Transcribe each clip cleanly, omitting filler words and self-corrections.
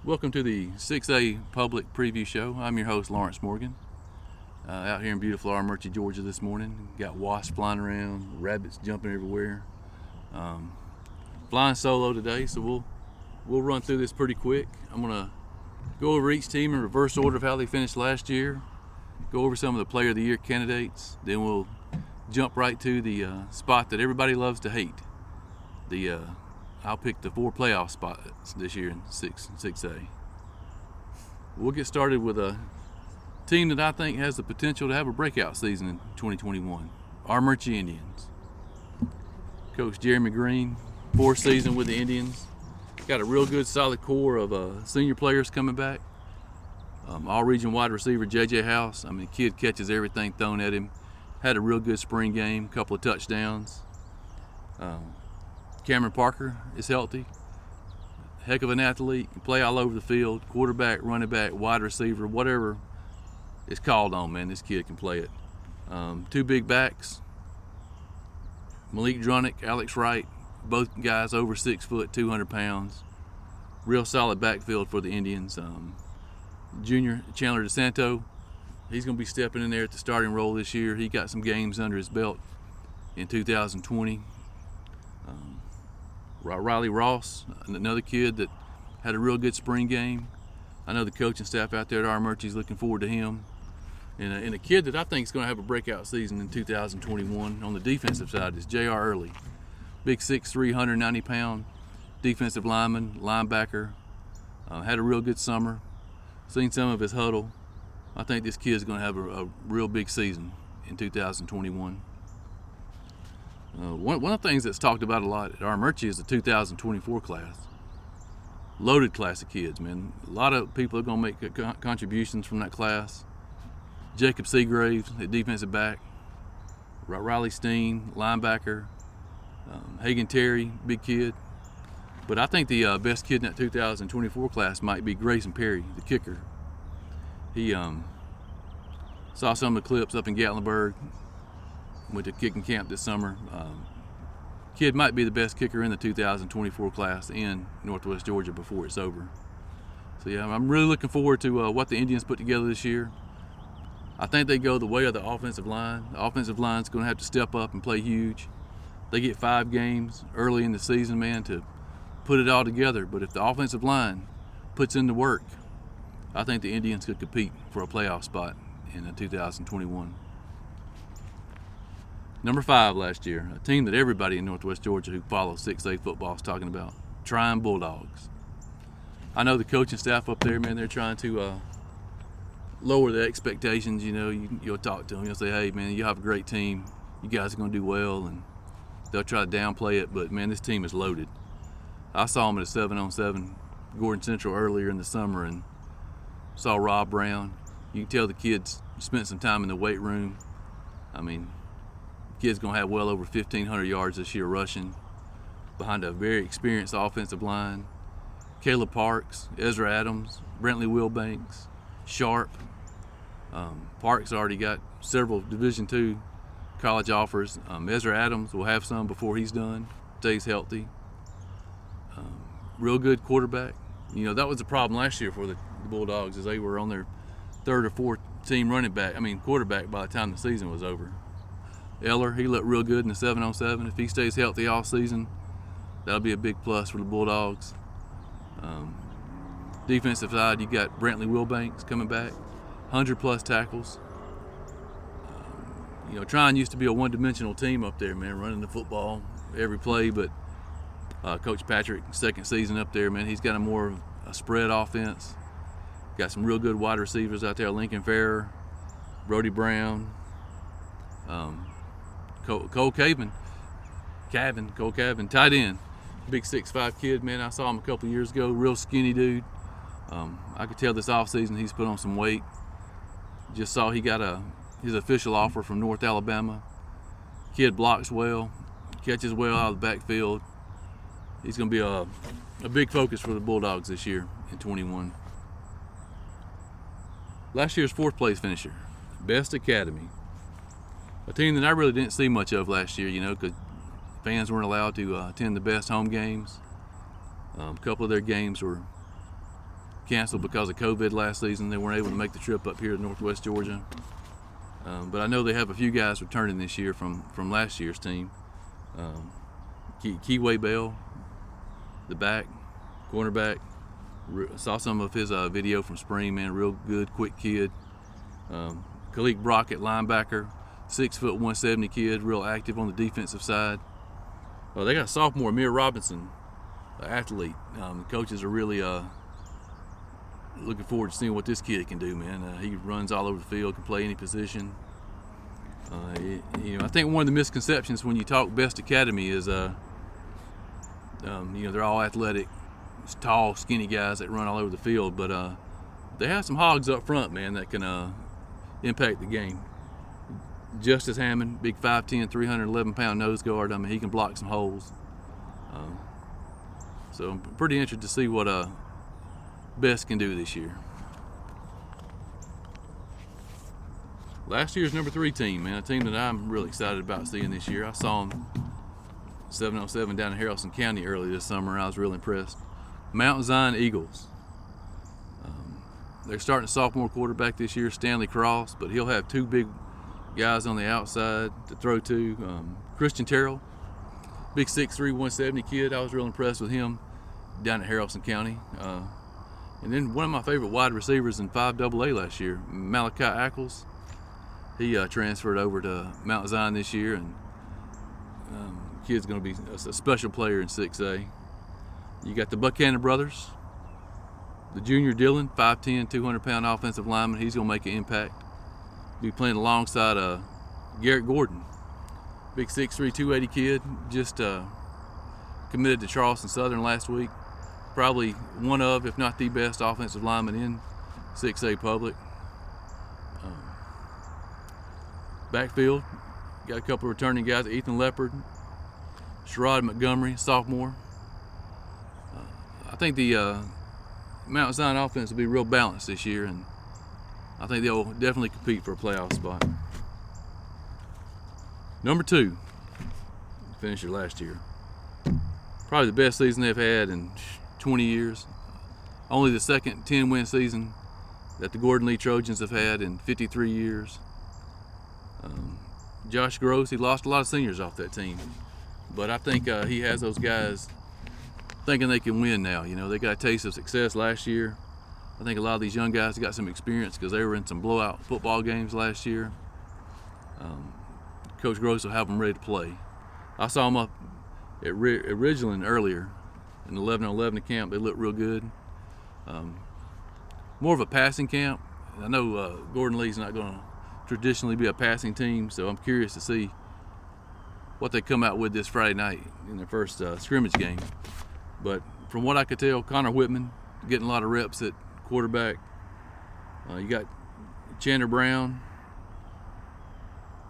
Welcome to the 6A Public Preview Show. I'm your host, Lawrence Morgan. Out here in beautiful Armuchee, Georgia this morning. Got wasps flying around, rabbits jumping everywhere. Flying solo today, so we'll run through this pretty quick. I'm going to go over each team in reverse order of how they finished last year, go over some of the Player of the Year candidates, then we'll jump right to the spot that everybody loves to hate. I'll pick the 4 playoff spots this year in 6A. We'll get started with a team that I think has the potential to have a breakout season in 2021, Armuchee Indians. Coach Jeremy Green, 4th season with the Indians. Got a real good solid core of senior players coming back. All-region wide receiver J.J. House. The kid catches everything thrown at him. Had a real good spring game, couple of touchdowns. Cameron Parker is healthy. Heck of an athlete, can play all over the field. Quarterback, running back, wide receiver, whatever is called on, man, this kid can play it. 2 big backs, Malik Drunick, Alex Wright, both guys over 6 foot, 200 pounds. Real solid backfield for the Indians. Junior Chandler DeSanto, he's going to be stepping in there at the starting role this year. He got some games under his belt in 2020. Riley Ross, another kid that had a real good spring game. I know the coaching staff out there at Armuchee is looking forward to him. And a kid that I think is going to have a breakout season in 2021 on the defensive side is J.R. Early. Big 6'3", 190-pound defensive lineman, linebacker. Had a real good summer. Seen some of his huddle. I think this kid is going to have a real big season in 2021. One of the things that's talked about a lot at Armuchee is the 2024 class. Loaded class of kids, man. A lot of people are going to make contributions from that class. Jacob Seagraves, at defensive back. Riley Steen, linebacker. Hagan Terry, big kid. But I think the best kid in that 2024 class might be Grayson Perry, the kicker. He saw some of the clips up in Gatlinburg. Went to kicking camp this summer. Kid might be the best kicker in the 2024 class in Northwest Georgia before it's over. So yeah, I'm really looking forward to what the Indians put together this year. I think they go the way of the offensive line. The offensive line's going to have to step up and play huge. They get 5 games early in the season, man, to put it all together. But if the offensive line puts in the work, I think the Indians could compete for a playoff spot in 2021. Number 5 last year, a team that everybody in Northwest Georgia who follows 6A football is talking about, Tryon Bulldogs. I know the coaching staff up there, man, they're trying to lower the expectations. You know, you'll talk to them, you'll say, hey, man, you have a great team. You guys are going to do well, and they'll try to downplay it, but, man, this team is loaded. I saw them at a 7-on-7 Gordon Central earlier in the summer and saw Rob Brown. You can tell the kids spent some time in the weight room. Kid's going to have well over 1,500 yards this year rushing behind a very experienced offensive line. Caleb Parks, Ezra Adams, Brentley Wilbanks, Sharp. Parks already got several Division II college offers. Ezra Adams will have some before he's done, stays healthy. Real good quarterback. You know, that was the problem last year for the Bulldogs, is they were on their 3rd or 4th team quarterback by the time the season was over. Eller, he looked real good in the 7-on-7. If he stays healthy all season, that'll be a big plus for the Bulldogs. Defensive side, you got Brentley Wilbanks coming back, 100-plus tackles. Tryon used to be a one-dimensional team up there, man, running the football every play, but Coach Patrick, 2nd season up there, man, he's got a more spread offense. Got some real good wide receivers out there, Lincoln Farrer, Brody Brown, Cole Cavan, tight end, big 6'5" kid, man. I saw him a couple years ago, real skinny dude. I could tell this offseason he's put on some weight. Just saw he got his official offer from North Alabama. Kid blocks well, catches well out of the backfield. He's going to be a big focus for the Bulldogs this year in 21. Last year's 4th place finisher, Best Academy. A team that I really didn't see much of last year, because fans weren't allowed to attend the Best home games. A couple of their games were canceled because of COVID last season. They weren't able to make the trip up here to Northwest Georgia. But I know they have a few guys returning this year from last year's team. Keyway Bell, the back, cornerback. Saw some of his video from spring, man. Real good, quick kid. Khalik Brockett, linebacker, 6 foot 170 kid, real active on the defensive side. They got a sophomore, Amir Robinson, athlete. Coaches are really looking forward to seeing what this kid can do, man. He runs all over the field, can play any position. I think one of the misconceptions when you talk Best Academy is, they're all athletic, tall, skinny guys that run all over the field, but they have some hogs up front, man, that can impact the game. Justice Hammond, big 5'10", 311-pound nose guard. I mean, he can block some holes. So I'm pretty interested to see what Best can do this year. Last year's number 3 team, man, a team that I'm really excited about seeing this year. I saw them 7-on-7 down in Haralson County early this summer. I was real impressed. Mount Zion Eagles. They're starting a sophomore quarterback this year, Stanley Cross, but he'll have 2 big guys on the outside to throw to. Christian Terrell, big 6'3", 170 kid. I was real impressed with him down at Haralson County. And then one of my favorite wide receivers in 5AA last year, Malachi Ackles. He transferred over to Mount Zion this year, and kid's going to be a special player in 6A. You got the Buchanan brothers, the junior Dylan, 5'10", 200-pound offensive lineman. He's going to make an impact. Be playing alongside Garrett Gordon, big 6'3", 280 kid, just committed to Charleston Southern last week. Probably one of, if not the best offensive lineman in 6A public. Backfield, got a couple of returning guys, Ethan Leopard, Sherrod Montgomery, sophomore. I think the Mount Zion offense will be real balanced this year, and I think they'll definitely compete for a playoff spot. Number 2, finisher last year. Probably the best season they've had in 20 years. Only the second 10-win season that the Gordon Lee Trojans have had in 53 years. Josh Gross, he lost a lot of seniors off that team, but I think he has those guys thinking they can win now. They got a taste of success last year. I think a lot of these young guys got some experience because they were in some blowout football games last year. Coach Gross will have them ready to play. I saw them up at Ridgeland earlier in the 11-on-11 camp. They looked real good. More of a passing camp. I know Gordon Lee's not going to traditionally be a passing team, so I'm curious to see what they come out with this Friday night in their first scrimmage game. But from what I could tell, Connor Whitman getting a lot of reps at quarterback. You got Chandler Brown,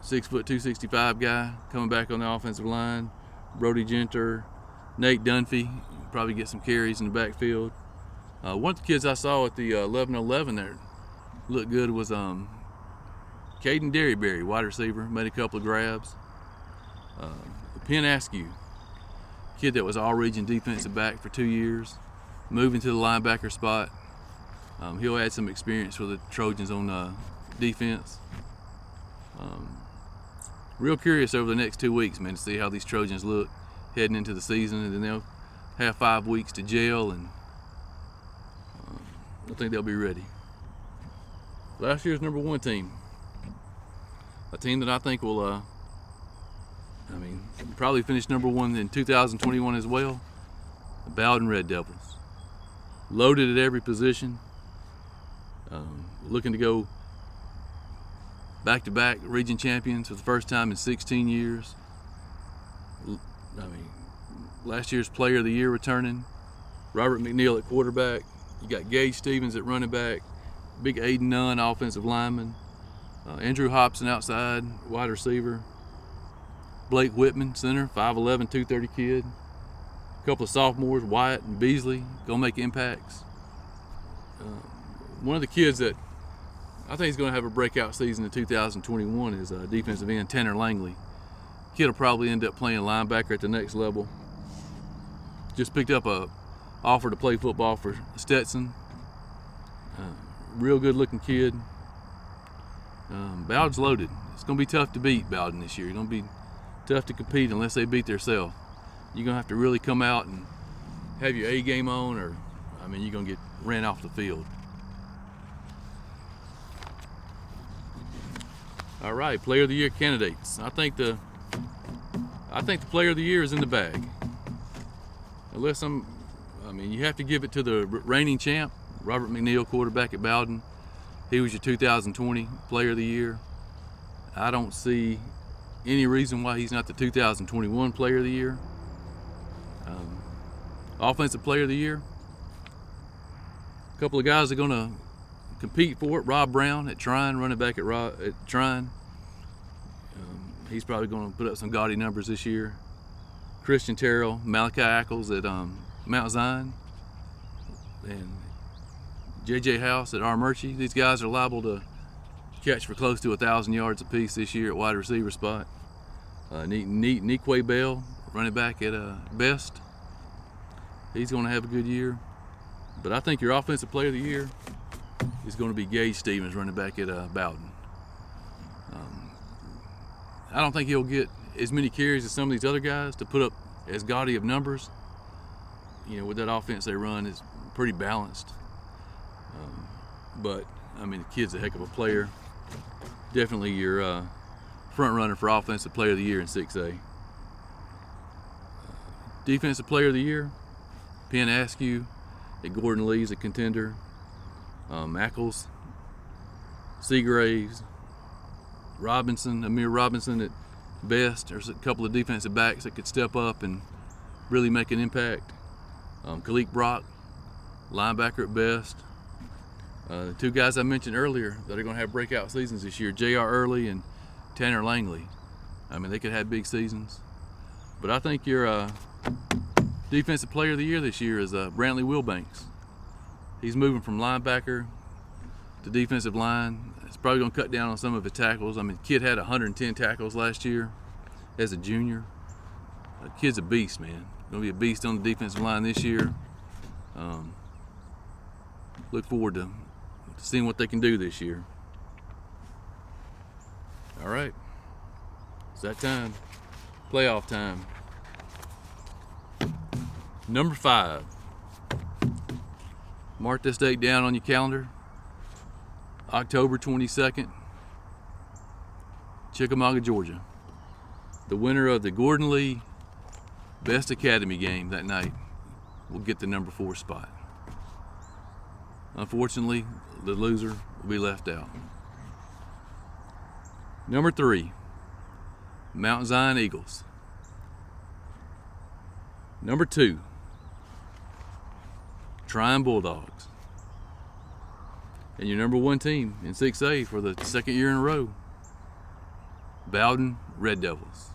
6 foot 265 guy coming back on the offensive line. Brody Genter, Nate Dunphy, probably get some carries in the backfield. One of the kids I saw at the 11-on-11 there looked good was Caden Derryberry, wide receiver, made a couple of grabs. Penn Askew, kid that was all-region defensive back for 2 years, moving to the linebacker spot. He'll add some experience for the Trojans on defense. Real curious over the next 2 weeks, man, to see how these Trojans look heading into the season, and then they'll have 5 weeks to gel, and I think they'll be ready. Last year's number 1 team, a team that I think will, probably finish number 1 in 2021 as well, the Bowden Red Devils. Loaded at every position, looking to go back-to-back region champions for the first time in 16 years. Last year's Player of the Year returning, Robert McNeil at quarterback. You got Gage Stevens at running back, big Aiden Nunn, offensive lineman, Andrew Hobson outside, wide receiver, Blake Whitman, center, 5'11", 230 kid. A couple of sophomores, Wyatt and Beasley, gonna make impacts. One of the kids that I think he's going to have a breakout season in 2021 is defensive end Tanner Langley. Kid will probably end up playing linebacker at the next level. Just picked up a offer to play football for Stetson. Real good looking kid. Bowden's loaded. It's going to be tough to beat Bowden this year. It's going to be tough to compete unless they beat themselves. You're going to have to really come out and have your A game on, or I mean, you're going to get ran off the field. All right, Player of the Year candidates. I think the Player of the Year is in the bag. Unless you have to give it to the reigning champ, Robert McNeil, quarterback at Bowden. He was your 2020 Player of the Year. I don't see any reason why he's not the 2021 Player of the Year. Offensive Player of the Year. A couple of guys are going to compete for it. Rob Brown at Trine, running back at Trine. He's probably going to put up some gaudy numbers this year. Christian Terrell, Malachi Ackles at Mount Zion, and J.J. House at Armurchie. These guys are liable to catch for close to 1,000 yards apiece this year at wide receiver spot. Nikwe Bell, running back at Best. He's going to have a good year. But I think your Offensive Player of the Year is going to be Gage Stevens, running back at Bowden. I don't think he'll get as many carries as some of these other guys to put up as gaudy of numbers. With that offense they run, it's pretty balanced. But the kid's a heck of a player. Definitely your front runner for Offensive Player of the Year in 6A. Defensive Player of the Year, Penn Askew at Gordon Lee's a contender. Ackles, Seagraves, Amir Robinson at Best. There's a couple of defensive backs that could step up and really make an impact. Khalif Brock, linebacker at Best. The two guys I mentioned earlier that are going to have breakout seasons this year, J.R. Early and Tanner Langley. They could have big seasons. But I think your Defensive Player of the Year this year is Brantley Wilbanks. He's moving from linebacker to defensive line. It's probably going to cut down on some of his tackles. The kid had 110 tackles last year as a junior. The kid's a beast, man. Going to be a beast on the defensive line this year. Look forward to seeing what they can do this year. All right. It's that time. Playoff time. Number 5. Mark this date down on your calendar. October 22nd, Chickamauga, Georgia. The winner of the Gordon Lee Best Academy game that night will get the number 4 spot. Unfortunately, the loser will be left out. Number 3, Mount Zion Eagles. Number 2, Trine Bulldogs. And your number 1 team in 6A for the second year in a row, Bowden Red Devils.